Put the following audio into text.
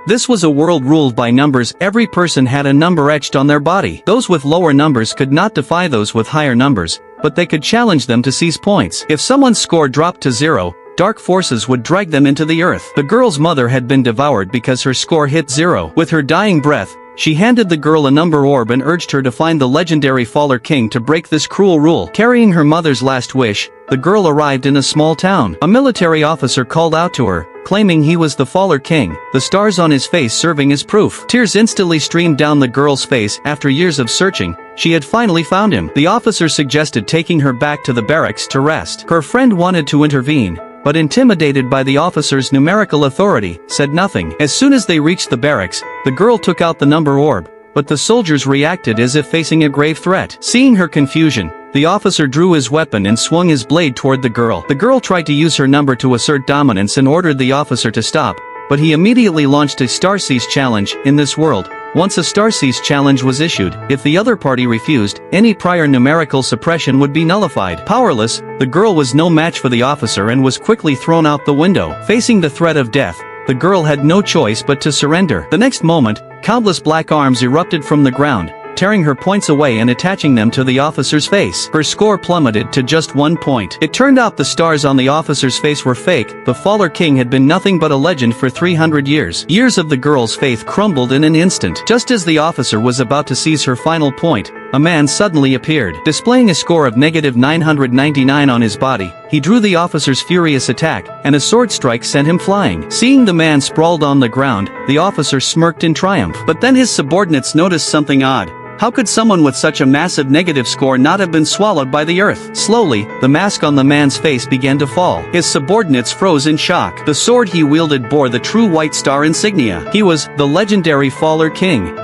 This was a world ruled by numbers. Every person had a number etched on their body. Those with lower numbers could not defy those with higher numbers, but they could challenge them to seize points. If someone's score dropped to 0, dark forces would drag them into the earth. The girl's mother had been devoured because her score hit 0. With her dying breath, she handed the girl a number orb and urged her to find the legendary Faller King to break this cruel rule. Carrying her mother's last wish, the girl arrived in a small town. A military officer called out to her, claiming he was the Faller King, the stars on his face serving as proof. Tears instantly streamed down the girl's face. After years of searching, she had finally found him. The officer suggested taking her back to the barracks to rest. Her friend wanted to intervene, but intimidated by the officer's numerical authority, said nothing. As soon as they reached the barracks, the girl took out the number orb, but the soldiers reacted as if facing a grave threat. Seeing her confusion, the officer drew his weapon and swung his blade toward the girl. The girl tried to use her number to assert dominance and ordered the officer to stop, but he immediately launched a Starseize challenge. In this world, once a Starseize challenge was issued, if the other party refused, any prior numerical suppression would be nullified. Powerless, the girl was no match for the officer and was quickly thrown out the window. Facing the threat of death, the girl had no choice but to surrender. The next moment, countless black arms erupted from the ground, tearing her points away and attaching them to the officer's face. Her score plummeted to just 1 point. It turned out the stars on the officer's face were fake. The Faller King had been nothing but a legend for 300 years. Years of the girl's faith crumbled in an instant. Just as the officer was about to seize her final point, a man suddenly appeared. Displaying a score of -999 on his body, he drew the officer's furious attack, and a sword strike sent him flying. Seeing the man sprawled on the ground, the officer smirked in triumph. But then his subordinates noticed something odd. How could someone with such a massive negative score not have been swallowed by the earth? Slowly, the mask on the man's face began to fall. His subordinates froze in shock. The sword he wielded bore the true White Star insignia. He was the legendary Faller King.